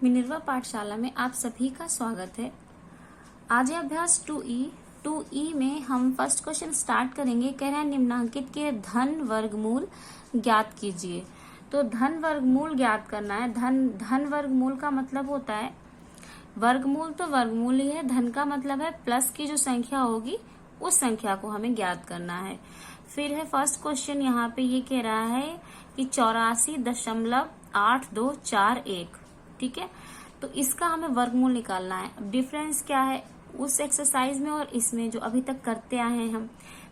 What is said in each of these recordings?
Minerva पाठशाला में आप सभी का स्वागत है। आज अभ्यास 2E में हम फर्स्ट क्वेश्चन स्टार्ट करेंगे। कह रहे हैं निम्नांकित के धन वर्गमूल ज्ञात कीजिए। तो धन वर्गमूल ज्ञात करना है। धन वर्गमूल का मतलब होता है वर्गमूल, तो वर्गमूल ही है। धन का मतलब है प्लस की जो संख्या होगी उस संख्या को हमें ज्ञात करना है। फिर है फर्स्ट क्वेश्चन, यहाँ पे ये कह रहा है कि 84.8241, ठीक है। तो इसका हमें वर्गमूल निकालना है। अब डिफरेंस क्या है उस एक्सरसाइज में और इसमें जो अभी तक करते आए हैं हम,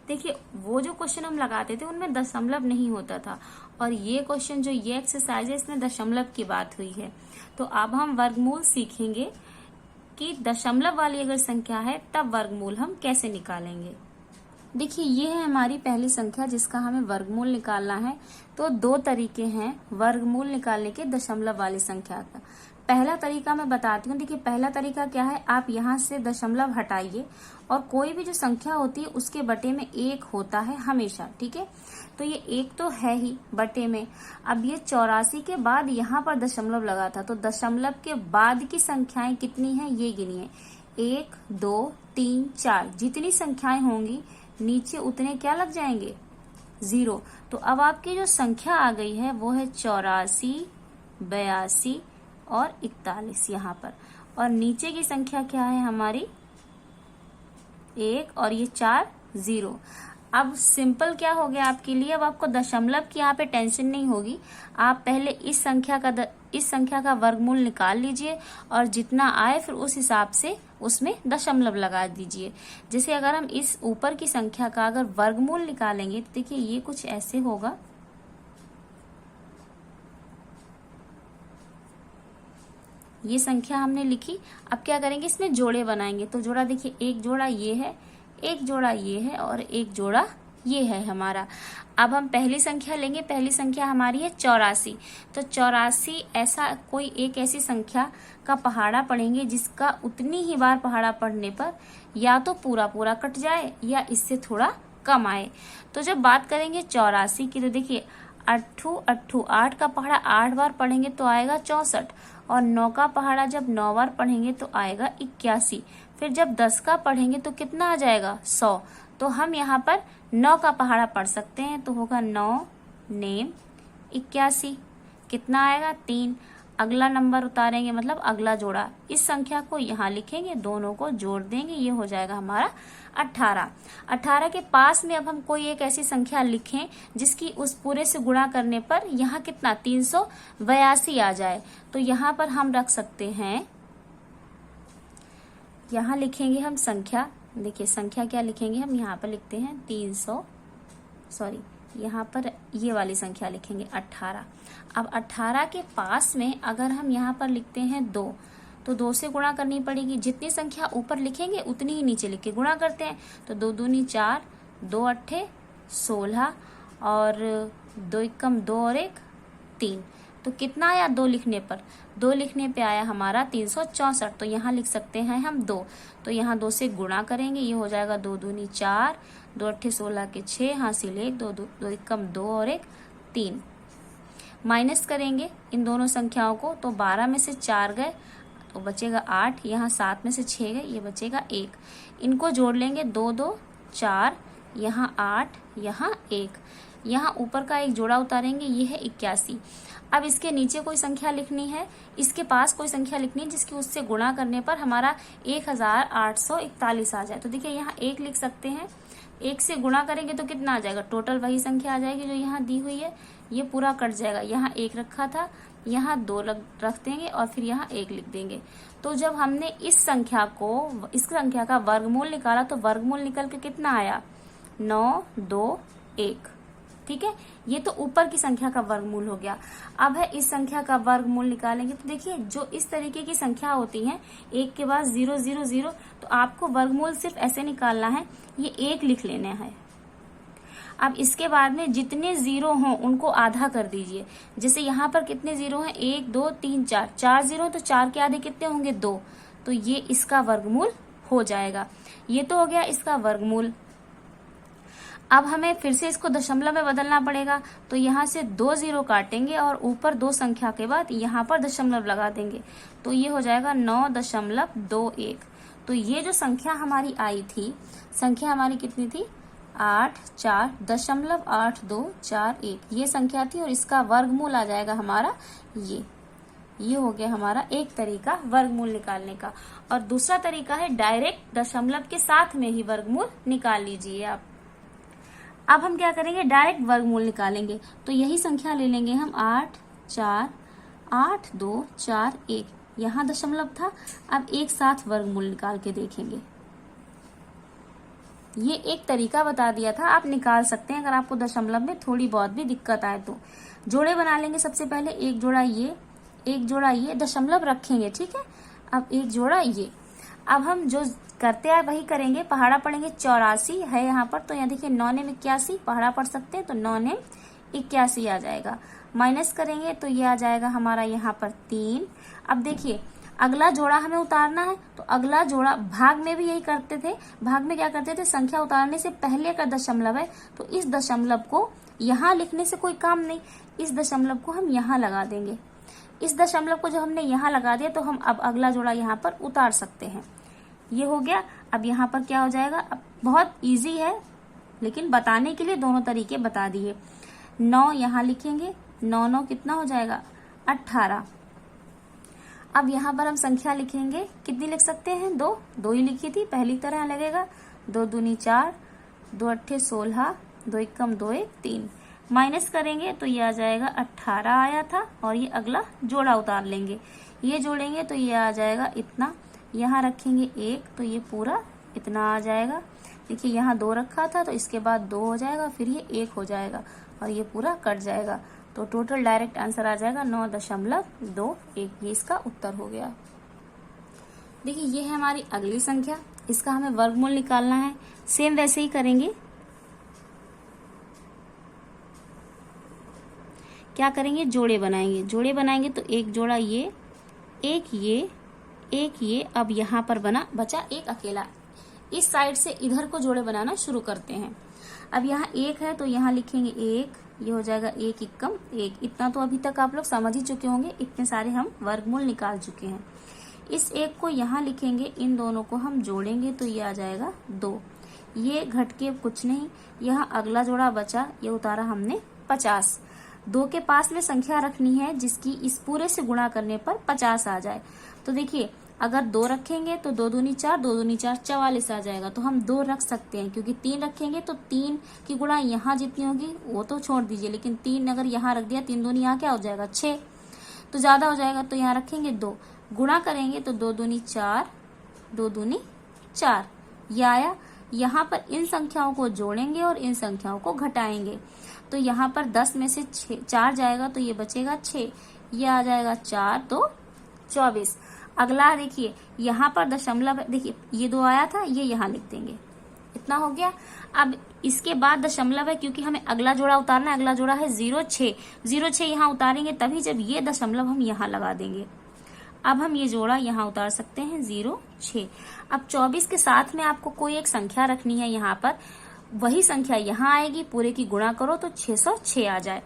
देखिए वो जो क्वेश्चन हम लगाते थे उनमें दशमलव नहीं होता था, और ये क्वेश्चन जो ये एक्सरसाइज है इसमें दशमलव की बात हुई है। तो अब हम वर्गमूल सीखेंगे कि दशमलव वाली अगर संख्या है तब वर्गमूल हम कैसे निकालेंगे। देखिए ये है हमारी पहली संख्या जिसका हमें वर्गमूल निकालना है। तो दो तरीके हैं वर्गमूल निकालने के दशमलव वाली संख्या का। पहला तरीका मैं बताती हूँ। देखिए पहला तरीका क्या है, आप यहाँ से दशमलव हटाइए और कोई भी जो संख्या होती है उसके बटे में एक होता है हमेशा, ठीक है। तो ये एक तो है ही बटे में। अब ये 84 के बाद यहाँ पर दशमलव लगा था, तो दशमलव के बाद की संख्याएं कितनी हैं ये गिनिए। 1 2 3 4 जितनी संख्याएं होंगी नीचे उतने क्या लग जाएंगे, 0। तो अब आपकी जो संख्या आ गई है वो है 84, 82 और 41 यहाँ पर। और नीचे की संख्या क्या है हमारी 1 और ये 4 0। अब सिंपल क्या हो गया आपके लिए, अब आपको दशमलव की यहाँ पे टेंशन नहीं होगी। आप पहले इस संख्या का वर्गमूल निकाल लीजिए और जितना आए फिर उस हिसाब से उसमें दशमलव लगा दीजिए। जैसे अगर हम इस ऊपर की संख्या का अगर वर्गमूल निकालेंगे तो देखिए ये कुछ ऐसे होगा। ये संख्या हमने लिखी। अब क्या करेंगे, इसमें जोड़े बनाएंगे। तो जोड़ा देखिए, एक जोड़ा ये है, एक जोड़ा ये है और एक जोड़ा ये है हमारा। अब हम पहली संख्या लेंगे। पहली संख्या हमारी है 84। तो 84 ऐसा कोई एक ऐसी संख्या का पहाड़ा पढ़ेंगे जिसका उतनी ही बार पहाड़ा पढ़ने पर या तो पूरा पूरा कट जाए या इससे थोड़ा कम आए। तो जब बात करेंगे 84 की, तो देखिए 8 का पहाड़ा 8 बार पढ़ेंगे तो आएगा 64, और 9 का पहाड़ा जब 9 बार पढ़ेंगे तो आएगा 81। फिर जब 10 का पढ़ेंगे तो कितना आ जाएगा 100। तो हम यहाँ पर 9 का पहाड़ा पढ़ सकते हैं, तो होगा 9 नेम 81। कितना आएगा 3। अगला नंबर उतारेंगे मतलब अगला जोड़ा, इस संख्या को यहाँ लिखेंगे, दोनों को जोड़ देंगे, ये हो जाएगा हमारा 18। 18 के पास में अब हम कोई एक ऐसी संख्या लिखें जिसकी उस पूरे से गुणा करने पर यहाँ कितना 382 आ जाए। तो यहाँ पर हम रख सकते हैं, यहाँ लिखेंगे हम संख्या। देखिए संख्या क्या लिखेंगे हम, यहाँ पर लिखते हैं यहाँ पर ये वाली संख्या लिखेंगे 18। अब 18 के पास में अगर हम यहाँ पर लिखते हैं 2, तो 2 से गुणा करनी पड़ेगी। जितनी संख्या ऊपर लिखेंगे उतनी ही नीचे लिख के गुणा करते हैं। तो 2 दूनी 4, 2 8 16 और 2 एकम 2 और 1 3। तो कितना आया 2 लिखने पर, 2 लिखने पे आया हमारा 364। तो यहाँ लिख सकते हैं हम 2। तो यहाँ 2 से गुणा करेंगे, ये हो जाएगा 2 दूनी 4, 2 8 16 के 6, हासिल 1, 2 एकम 2 और 1 3। माइनस करेंगे इन दोनों संख्याओं को, तो 12 में से 4 गए तो बचेगा 8, यहाँ 7 में से 6 गए, ये बचेगा 1। इनको जोड़ लेंगे, 2 2 4, यहाँ 8, यहाँ 1, यहाँ ऊपर का एक जोड़ा उतारेंगे, ये है 81। अब इसके नीचे कोई संख्या लिखनी है, इसके पास कोई संख्या लिखनी है जिसकी उससे गुणा करने पर हमारा 1841 आ जाए। तो देखिए यहाँ 1 लिख सकते हैं। 1 से गुणा करेंगे तो कितना आ जाएगा, टोटल वही संख्या आ जाएगी जो यहाँ दी हुई है, ये पूरा कट जाएगा। यहाँ 1 रखा था, यहाँ 2 रख देंगे और फिर यहाँ 1 लिख देंगे। तो जब हमने इस संख्या का वर्गमूल निकाला तो वर्गमूल निकल के कितना आया 9 2 1, ठीक है। ये तो ऊपर की संख्या का वर्गमूल हो गया। अब है इस संख्या का वर्गमूल निकालेंगे। तो देखिए जो इस तरीके की संख्या होती है, 1 के बाद 0 0 0, तो आपको वर्गमूल सिर्फ ऐसे निकालना है, ये 1 लिख लेना है। अब इसके बाद में जितने 0 हों उनको आधा कर दीजिए। जैसे यहाँ पर कितने 0 हैं, 1 2 3 4, 4 0, तो 4 के आधे कितने होंगे 2। तो ये इसका वर्गमूल हो जाएगा। ये तो हो गया इसका वर्गमूल। अब हमें फिर से इसको दशमलव में बदलना पड़ेगा, तो यहाँ से 2 0 काटेंगे और ऊपर 2 संख्या के बाद यहाँ पर दशमलव लगा देंगे, तो ये हो जाएगा 9.21। तो ये जो संख्या हमारी आई थी, संख्या हमारी कितनी थी, 84.8241, ये संख्या थी और इसका वर्गमूल आ जाएगा हमारा ये हो गया हमारा एक तरीका वर्गमूल निकालने का। और दूसरा तरीका है डायरेक्ट दशमलव के साथ में ही वर्गमूल निकाल लीजिए आप। अब हम क्या करेंगे, डायरेक्ट वर्गमूल निकालेंगे, तो यही संख्या ले लेंगे हम 848241, यहाँ दशमलव था। अब एक साथ वर्गमूल निकाल के देखेंगे। ये एक तरीका बता दिया था, आप निकाल सकते हैं अगर आपको दशमलव में थोड़ी बहुत भी दिक्कत आए तो। जोड़े बना लेंगे सबसे पहले, एक जोड़ा ये, दशमलव रखेंगे, ठीक है। अब एक जोड़ा ये। अब हम जो करते हैं वही करेंगे, पहाड़ा पढ़ेंगे। 84 है यहाँ पर, तो यहाँ देखिए 9 ने 81, पहाड़ा पढ़ सकते हैं, तो 9 ने 81 आ जाएगा। माइनस करेंगे तो ये आ जाएगा हमारा यहाँ पर 3। अब देखिए अगला जोड़ा हमें उतारना है, तो अगला जोड़ा भाग में भी यही करते थे। भाग में क्या करते थे, संख्या उतारने से पहले का दशमलव है, तो इस दशमलव को यहाँ लिखने से कोई काम नहीं, इस दशमलव को हम यहाँ लगा देंगे। इस दशमलव को जो हमने यहाँ लगा दिया, तो हम अब अगला जोड़ा यहाँ पर उतार सकते हैं। ये हो गया। अब यहाँ पर क्या हो जाएगा, अब बहुत इजी है, लेकिन बताने के लिए दोनों तरीके बता दिए। 9 यहाँ लिखेंगे, 9 9 कितना हो जाएगा, 18। अब यहाँ पर हम संख्या लिखेंगे, कितनी लिख सकते हैं, 2 ही लिखी थी, पहली तरह लगेगा। 2 दूनी 4, 2 अट्ठे 16, 2 एकम 2 1 3। माइनस करेंगे तो ये आ जाएगा 18 आया था, और ये अगला जोड़ा उतार लेंगे। ये जोड़ेंगे तो ये आ जाएगा इतना, यहाँ रखेंगे 1, तो ये पूरा इतना आ जाएगा। देखिए यहाँ 2 रखा था, तो इसके बाद 2 हो जाएगा, फिर ये 1 हो जाएगा और ये पूरा कट जाएगा। तो टोटल डायरेक्ट आंसर आ जाएगा 9.21। ये इसका उत्तर हो गया। देखिए ये है हमारी अगली संख्या, इसका हमें वर्गमूल निकालना है। सेम वैसे ही करेंगे। क्या करेंगे, जोड़े बनाएंगे। जोड़े बनाएंगे तो एक जोड़ा ये, एक ये। अब यहाँ पर बचा एक अकेला। इस साइड से इधर को जोड़े बनाना शुरू करते हैं। अब यहाँ 1 है, तो यहाँ लिखेंगे 1, ये हो जाएगा 1 एकम 1। इतना तो अभी तक आप लोग समझ ही चुके होंगे, इतने सारे हम वर्गमूल निकाल चुके हैं। इस 1 को यहाँ लिखेंगे, इन दोनों को हम जोड़ेंगे तो ये आ जाएगा 2। ये घट के कुछ नहीं, यहाँ अगला जोड़ा बचा, ये उतारा हमने 50। 2 के पास में संख्या रखनी है जिसकी इस पूरे से गुणा करने पर 50 आ जाए। तो देखिए अगर 2 रखेंगे तो 2 दूनी 4, 2 दूनी 4 44 आ जाएगा। तो हम 2 रख सकते हैं, क्योंकि 3 रखेंगे तो 3 की गुणा यहाँ जितनी होगी वो तो छोड़ दीजिए, लेकिन 3 अगर यहाँ रख दिया, 3 दूनी यहाँ क्या हो जाएगा 6, तो ज्यादा हो जाएगा, तो यहाँ रखेंगे 2। गुणा करेंगे तो 2 दूनी 4, 2 दूनी 4, ये आया। यहाँ पर इन संख्याओं को जोड़ेंगे और इन संख्याओं को घटाएंगे, तो यहाँ पर 10 में से 4 जाएगा, तो ये बचेगा 6, ये आ जाएगा 4 2 24। अगला देखिए यहाँ पर दशमलव, देखिए ये 2 आया था, ये यहाँ लिख देंगे, इतना हो गया। अब इसके बाद दशमलव है, क्योंकि हमें अगला जोड़ा उतारना है। अगला जोड़ा है 0 6, 0 6 यहाँ उतारेंगे तभी जब ये दशमलव हम यहाँ लगा देंगे। अब हम ये जोड़ा यहाँ उतार सकते हैं 0 6। अब 24 के साथ में आपको कोई एक संख्या रखनी है, यहाँ पर वही संख्या यहाँ आएगी, पूरे की गुणा करो तो 606 आ जाए।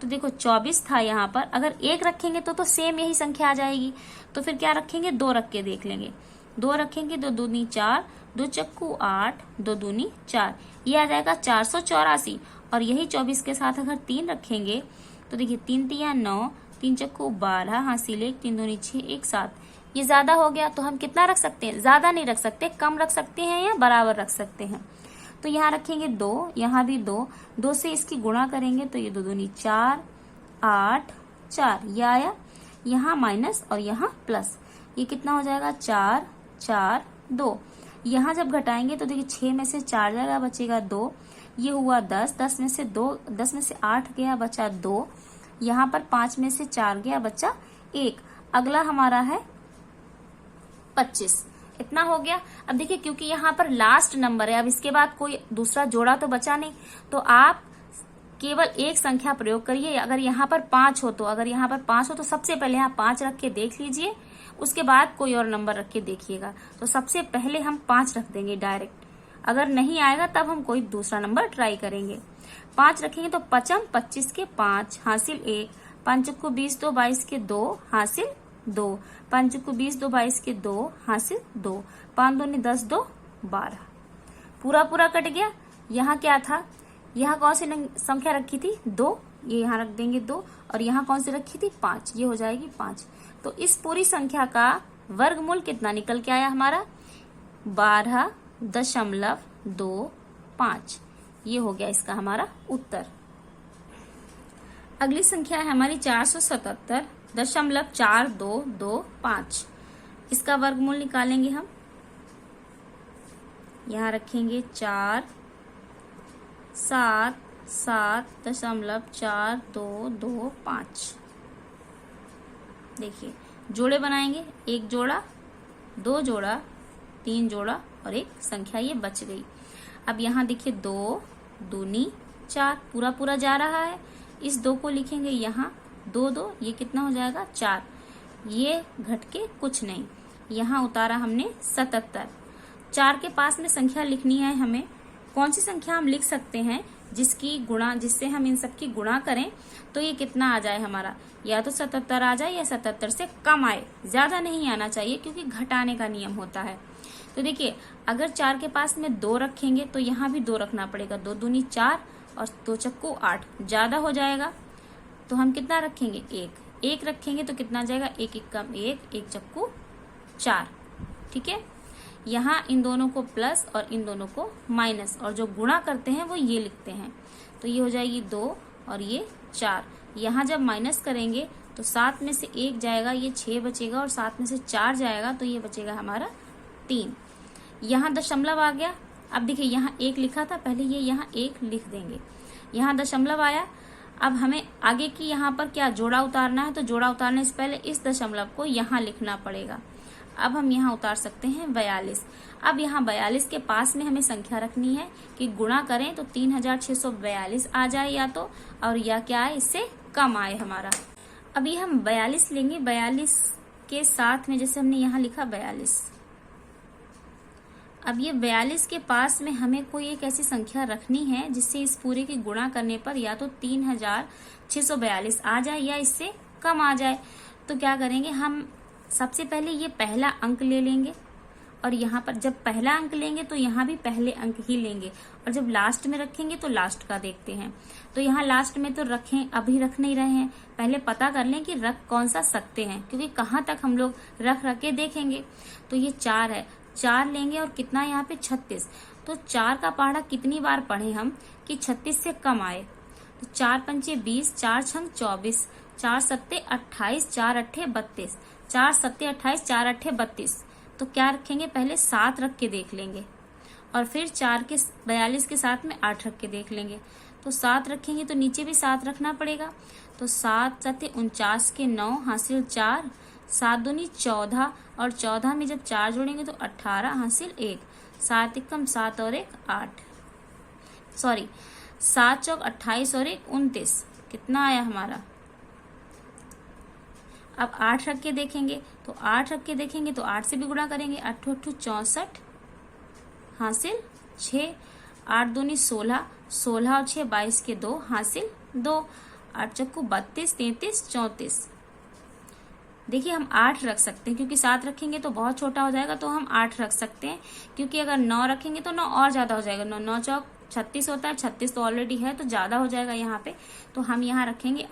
तो देखो 24 था यहाँ पर, अगर 1 रखेंगे तो सेम यही संख्या आ जाएगी। तो फिर क्या रखेंगे, 2 रख के देख लेंगे। 2 रखेंगे, 2 दूनी 4, 2 चक्कू 8, 2 दूनी 4, ये आ जाएगा 484। और यही 24 के साथ अगर 3 रखेंगे तो देखिए 3 तिया 9, 3 चक्कू 12, हासिल 1, 3 दूनी 6, 1 7। ये ज्यादा हो गया, तो हम कितना रख सकते हैं, ज्यादा नहीं रख सकते, कम रख सकते हैं या बराबर रख सकते हैं। तो यहाँ रखेंगे 2, यहाँ भी 2, 2 से इसकी गुणा करेंगे तो ये 2 दूनी 4, 8 4, ये आया। यहाँ माइनस और यहाँ प्लस, ये कितना हो जाएगा 4 4 2। यहाँ जब घटाएंगे तो देखिए 6 में से 4 जाएगा, बचेगा 2, ये हुआ 10, 10 में से 2, 10 में से 8 गया, बचा 2। यहाँ पर 5 में से 4 गया, बचा 1। अगला हमारा है 25, इतना हो गया। अब देखिए क्योंकि यहाँ पर लास्ट नंबर है, अब इसके बाद कोई दूसरा जोड़ा तो बचा नहीं, तो आप केवल एक संख्या प्रयोग करिए। अगर यहाँ पर 5 हो तो, अगर यहाँ पर 5 हो तो सबसे पहले यहाँ 5 रख के देख लीजिए, उसके बाद कोई और नंबर रख के देखिएगा। तो सबसे पहले हम 5 रख देंगे डायरेक्ट। अगर नहीं आएगा तब हम कोई दूसरा नंबर ट्राई करेंगे। 5 रखेंगे तो पचम 25 के 5 हासिल 1, 5 चक्कू 20 2 22 के 2 हासिल 2, 5 चक्कू 20 2 22 के 2 हासिल 2, 5 दूनी 10 2 12। पूरा पूरा कट गया। यहाँ क्या था, यहाँ कौन सी संख्या रखी थी 2, ये यहाँ रख देंगे 2, और यहाँ कौन सी रखी थी 5, ये हो जाएगी 5। तो इस पूरी संख्या का वर्गमूल कितना निकल के आया हमारा 12.25। ये हो गया इसका हमारा उत्तर। अगली संख्या है हमारी 477.4225। इसका वर्गमूल निकालेंगे हम। यहाँ रखेंगे 4 7 7.4225। देखिए जोड़े बनाएंगे, 1 जोड़ा 2 जोड़ा 3 जोड़ा और एक संख्या ये बच गई। अब यहाँ देखिए 2 दूनी 4, पूरा पूरा जा रहा है। इस 2 को लिखेंगे यहाँ 2 2, ये कितना हो जाएगा 4, ये घट के कुछ नहीं। यहाँ उतारा हमने 77। 4 के पास में संख्या लिखनी है हमें। कौन सी संख्या हम लिख सकते हैं जिससे हम इन सब की गुणा करें तो ये कितना आ जाए हमारा, या तो 77 आ जाए या 77 से कम आए, ज्यादा नहीं आना चाहिए क्योंकि घटाने का नियम होता है। तो देखिए अगर 4 के पास में 2 रखेंगे तो यहाँ भी 2 रखना पड़ेगा। 2 दूनी 4 और 2 चक्कू 8, ज्यादा हो जाएगा तो हम कितना रखेंगे 1 रखेंगे तो कितना जाएगा 1 1 कम 1, 1 चक्कू 4। ठीक है, यहाँ इन दोनों को प्लस और इन दोनों को माइनस, और जो गुणा करते हैं वो ये लिखते हैं। तो ये हो जाएगी 2 और ये 4। यहाँ जब माइनस करेंगे तो 7 में से 1 जाएगा, ये 6 बचेगा, और 7 में से 4 जाएगा तो ये बचेगा हमारा 3। यहाँ दशमलव आ गया। अब देखिए यहाँ 1 लिखा था, पहले ये यहाँ 1 लिख देंगे। यहाँ दशमलव आया। अब हमें आगे की यहाँ पर क्या जोड़ा उतारना है, तो जोड़ा उतारने से पहले इस दशमलव को यहाँ लिखना पड़ेगा। अब हम यहाँ उतार सकते हैं 42। अब यहाँ 42 के पास में हमें संख्या रखनी है कि गुणा करें तो 3642 आ जाए या तो, और या क्या आए इससे कम आए हमारा। अभी हम 42 लेंगे। 42 के साथ में जैसे हमने यहाँ लिखा 42, अब ये 42 के पास में हमें कोई एक ऐसी संख्या रखनी है जिससे इस पूरे की गुणा करने पर या तो 3642 आ जाए या इससे कम आ जाए। तो क्या करेंगे हम, सबसे पहले ये पहला अंक ले लेंगे, और यहाँ पर जब पहला अंक लेंगे तो यहाँ भी पहले अंक ही लेंगे, और जब लास्ट में रखेंगे तो लास्ट का देखते हैं। तो यहाँ लास्ट में तो रखें, अभी रख नहीं रहे हैं, पहले पता कर लें कि रख कौन सा सकते हैं, क्योंकि कहाँ तक हम लोग रख के देखेंगे। तो ये 4 है, 4 लेंगे और कितना यहाँ पे 36। तो 4 का पहाड़ा कितनी बार पढ़े हम कि 36 से कम आए। तो 4 पंचे 20, 4 छंग 24, 4 सत्ते 28, 4 अट्ठे 32, 4 सत्ते 28, 4 अट्ठे 32। तो क्या रखेंगे, पहले 7 रख के देख लेंगे, और फिर 42 के साथ में 8 रख के देख लेंगे। तो 7 रखेंगे तो नीचे भी 7 रखना पड़ेगा। तो 7 सत्ते 49 के 9 हासिल 4, 7 दूनी 14, और 14 में जब 4 जोड़ेंगे तो 18 हासिल 1, 7 एकम 7 और 1 8, सॉरी 7 चौक 28 और 1 29। कितना आया हमारा। अब 8 रख के देखेंगे, तो 8 रख के देखेंगे तो 8 से भी गुणा करेंगे। 8 8 64 हासिल 6, 8 दूनी 16, 16 और 6 22 के 2 हासिल 2, 8 चक्कू 32, 33, 34। देखिए हम 8 रख सकते हैं, क्योंकि 7 रखेंगे तो बहुत छोटा हो जाएगा, तो हम 8 रख सकते हैं। क्योंकि अगर 9 रखेंगे तो 9 और ज्यादा हो जाएगा। 9 चौक 36 होता है, 36 तो ऑलरेडी है तो ज्यादा हो जाएगा यहाँ पे। तो हम यहाँ रखेंगे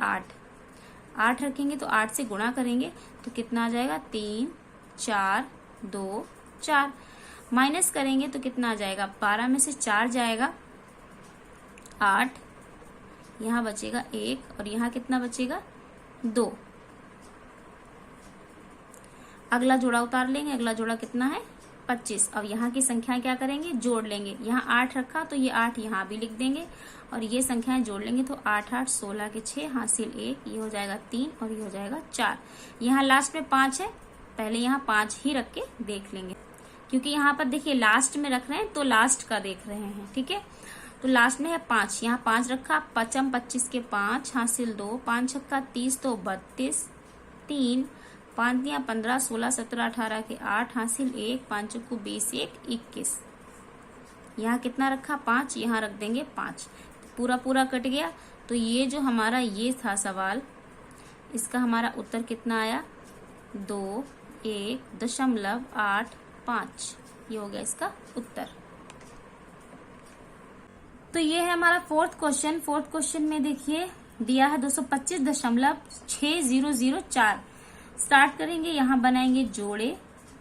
8 रखेंगे तो 8 से गुणा करेंगे तो कितना आ जाएगा 3 4 2 4। माइनस करेंगे तो कितना आ जाएगा, 12 में से 4 जाएगा 8, यहाँ बचेगा 1, और यहाँ कितना बचेगा 2। अगला जोड़ा उतार लेंगे। अगला जोड़ा कितना है 25। अब यहाँ की संख्याएं क्या करेंगे, जोड़ लेंगे। यहाँ 8 रखा तो ये 8 यहाँ भी लिख देंगे, और ये संख्याएं जोड़ लेंगे तो 8 8 16 के 6 हासिल 1, ये हो जाएगा 3 और ये हो जाएगा 4। यहाँ लास्ट में 5 है, पहले यहाँ 5 ही रख के देख लेंगे, क्योंकि यहाँ पर देखिए लास्ट में रख रहे हैं तो लास्ट का देख रहे हैं। ठीक है, तो लास्ट में है 5, यहाँ 5 रखा। 5 25 के 5 हासिल 2, 5 छक्का 30 तो 32, 3 5 दिया 15 16 17 18 के 8 हासिल 1, 5 चक्कू 20 1 21। यहाँ कितना रखा 5, यहाँ रख देंगे 5, पूरा पूरा कट गया। तो ये जो हमारा ये था सवाल, इसका हमारा उत्तर कितना आया 2.1.85। ये हो गया इसका उत्तर। तो ये है हमारा फोर्थ क्वेश्चन। फोर्थ क्वेश्चन में देखिए दिया है 225.6004। स्टार्ट करेंगे, यहाँ बनाएंगे जोड़े,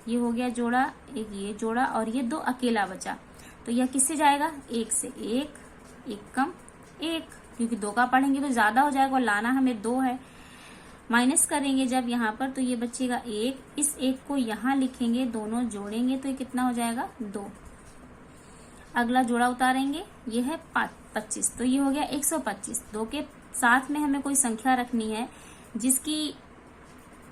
ये हो गया जोड़ा, एक ये जोड़ा और ये 2 अकेला बचा। तो यह किससे जाएगा 1 से, 1 कम 1, क्योंकि 2 का पढ़ेंगे तो ज्यादा हो जाएगा और लाना हमें 2 है। माइनस करेंगे जब यहाँ पर तो ये बचेगा 1, इस 1 को यहाँ लिखेंगे, दोनों जोड़ेंगे तो ये कितना हो जाएगा 2। अगला जोड़ा उतारेंगे, ये है 25, तो ये हो गया 125। 2 के साथ में हमें कोई संख्या रखनी है जिसकी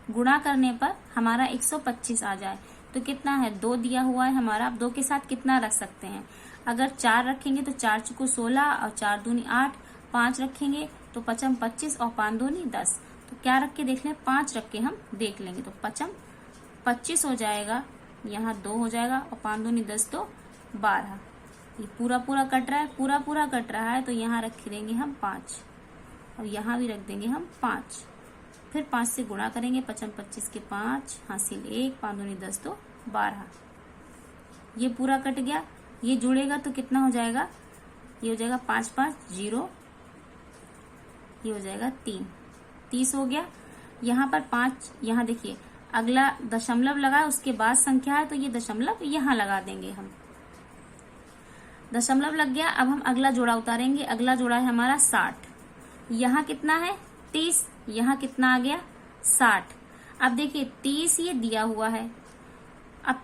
गुणा करने पर हमारा 125 आ जाए। तो कितना है 2 दिया हुआ है हमारा। अब 2 के साथ कितना रख सकते हैं, अगर 4 रखेंगे तो 4 चुको 16 और 4 दूनी 8, 5 रखेंगे तो 5 25 और 5 दूनी 10। तो क्या रख के देख लें, 5 रख के हम देख लेंगे तो 5 25 हो जाएगा, यहाँ 2 हो जाएगा और 5 दूनी 10 तो 12। ये पूरा पूरा कट रहा है, पूरा पूरा कट रहा है, तो यहाँ रख देंगे हम 5 और यहाँ भी रख देंगे हम 5। फिर 5 से गुणा करेंगे, 5 25 के 5, हासिल 1, 5 दूनी 10 तो 12। ये पूरा कट गया, ये जुड़ेगा तो कितना हो जाएगा, ये हो जाएगा 5 5 0, ये हो जाएगा 3, 30 हो गया। यहाँ पर 5, यहाँ देखिए अगला दशमलव लगा, उसके बाद संख्या है तो ये दशमलव यहाँ लगा देंगे हम। दशमलव लग गया। अब हम अगला जोड़ा उतारेंगे। अगला जोड़ा है हमारा 60। यहाँ कितना है 30, यहाँ कितना आ गया 60। अब देखिए 30 ये दिया हुआ है। अब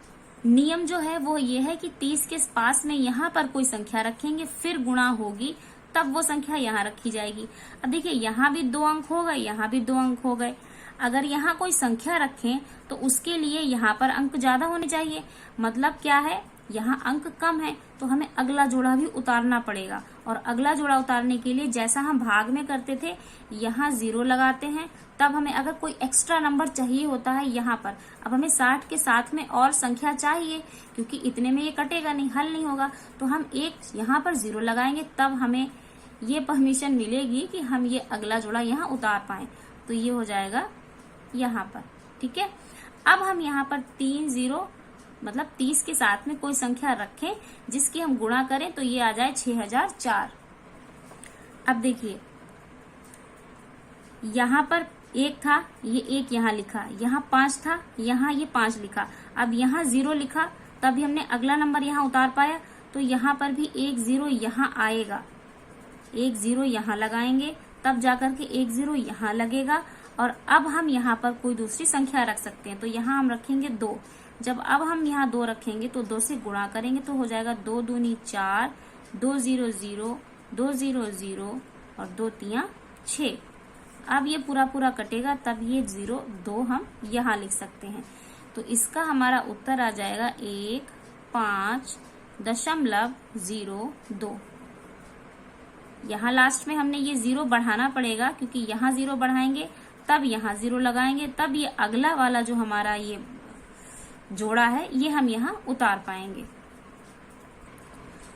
नियम जो है वो ये है कि 30 के पास में यहाँ पर कोई संख्या रखेंगे, फिर गुणा होगी तब वो संख्या यहाँ रखी जाएगी। अब देखिए यहाँ भी 2 अंक हो गए, यहाँ भी 2 अंक हो गए। अगर यहाँ कोई संख्या रखें तो उसके लिए यहाँ पर अंक ज्यादा होने चाहिए। मतलब क्या है, यहाँ अंक कम है तो हमें अगला जोड़ा भी उतारना पड़ेगा। और अगला जोड़ा उतारने के लिए जैसा हम भाग में करते थे, यहाँ 0 लगाते हैं, तब हमें अगर कोई एक्स्ट्रा नंबर चाहिए होता है यहाँ पर। अब हमें 60 के साथ में और संख्या चाहिए, क्योंकि इतने में ये कटेगा नहीं, हल नहीं होगा, तो हम एक यहाँ पर 0 लगाएंगे, तब हमें ये परमिशन मिलेगी कि हम ये अगला जोड़ा यहाँ उतार पाए। तो ये हो जाएगा यहाँ पर, ठीक है। अब हम यहाँ पर 3 0 मतलब 30 के साथ में कोई संख्या रखें जिसकी हम गुणा करें तो ये आ जाए 6004। अब देखिए यहाँ पर 1 था, ये 1 यहाँ लिखा, यहाँ 5 था, यहाँ ये 5 लिखा। अब यहाँ 0 लिखा, तभी हमने अगला नंबर यहाँ उतार पाया। तो यहाँ पर भी 1 0 यहाँ आएगा, 1 0 यहाँ लगाएंगे, तब जाकर के 1 0 यहाँ लगेगा। और अब हम यहाँ पर कोई दूसरी संख्या रख सकते हैं, तो यहाँ हम रखेंगे 2। जब अब हम यहाँ 2 रखेंगे तो 2 से गुणा करेंगे तो हो जाएगा 2 दूनी 4, 2 0 0, 2 0 0 और 2 3 6। अब ये पूरा पूरा कटेगा, तब ये 0 2 हम यहाँ लिख सकते हैं। तो इसका हमारा उत्तर आ जाएगा 15.02। यहाँ लास्ट में हमने ये 0 बढ़ाना पड़ेगा, क्योंकि यहाँ 0 बढ़ाएंगे तब यहाँ 0 लगाएंगे, तब ये अगला वाला जो हमारा ये जोड़ा है ये हम यहाँ उतार पाएंगे।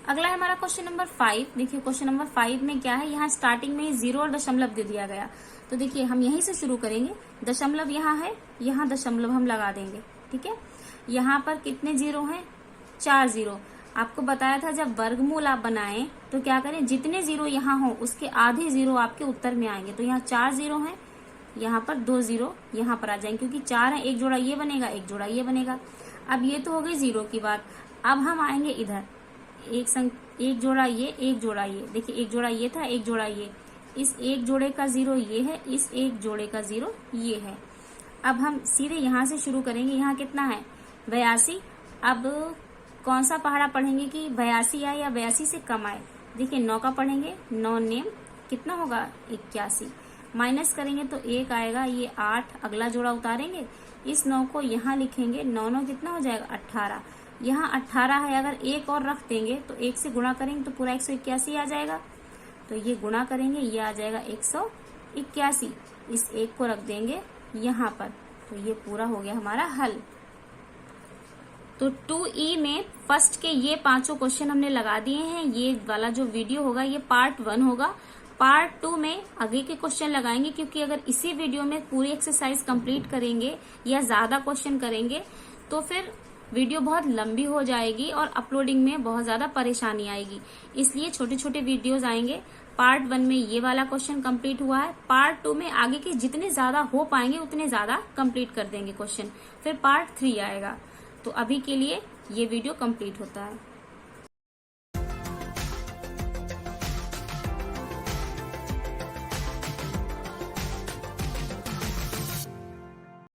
अगला है हमारा क्वेश्चन नंबर 5। देखिए क्वेश्चन नंबर 5 में क्या है, यहाँ स्टार्टिंग में 0 और दशमलव दे दिया गया। तो देखिए हम यहीं से शुरू करेंगे। दशमलव यहाँ है, यहाँ दशमलव हम लगा देंगे, ठीक है। यहाँ पर कितने 0 हैं, 4 0। आपको बताया था जब वर्गमूल आप बनाएं तो क्या करें, जितने 0 यहाँ हो उसके आधे 0 आपके उत्तर में आएंगे। तो यहाँ 4 0 हैं, यहाँ पर 2 0 यहाँ पर आ जाएंगे, क्योंकि 4 है, एक जोड़ा ये बनेगा, एक जोड़ा ये बनेगा। अब ये तो हो गई 0 की बात। अब हम आएंगे इधर, एक जोड़ा ये, एक जोड़ा ये। देखिए एक जोड़ा ये था, एक जोड़ा ये, इस एक जोड़े का 0 ये है, इस एक जोड़े का 0 ये है। अब हम सीधे यहाँ से शुरू करेंगे। यहाँ कितना है 82। अब कौन सा पहाड़ा पढ़ेंगे कि 82 आए या 82 से कम आए। देखिए 9 का पढ़ेंगे, 9 नेम कितना होगा 81। माइनस करेंगे तो 1 आएगा, ये 8। अगला जोड़ा उतारेंगे, इस 9 को यहाँ लिखेंगे, 9 9 कितना हो जाएगा 18। यहाँ 18 है, अगर 1 और रख देंगे तो 1 से गुणा करेंगे तो पूरा 181 आ जाएगा। तो ये गुणा करेंगे, ये आ जाएगा 181। इस 1 को रख देंगे यहाँ पर, तो ये पूरा हो गया हमारा हल। तो 2E में फर्स्ट के ये 5 क्वेश्चन हमने लगा दिए हैं। ये वाला जो वीडियो होगा ये पार्ट 1 होगा। पार्ट 2 में आगे के क्वेश्चन लगाएंगे, क्योंकि अगर इसी वीडियो में पूरी एक्सरसाइज कंप्लीट करेंगे या ज्यादा क्वेश्चन करेंगे तो फिर वीडियो बहुत लंबी हो जाएगी और अपलोडिंग में बहुत ज्यादा परेशानी आएगी। इसलिए छोटे छोटे वीडियोस आएंगे। पार्ट 1 में ये वाला क्वेश्चन कंप्लीट हुआ है, पार्ट 2 में आगे के जितने ज्यादा हो पाएंगे उतने ज्यादा कंप्लीट कर देंगे क्वेश्चन, फिर पार्ट 3 आएगा। तो अभी के लिए ये वीडियो कंप्लीट होता है।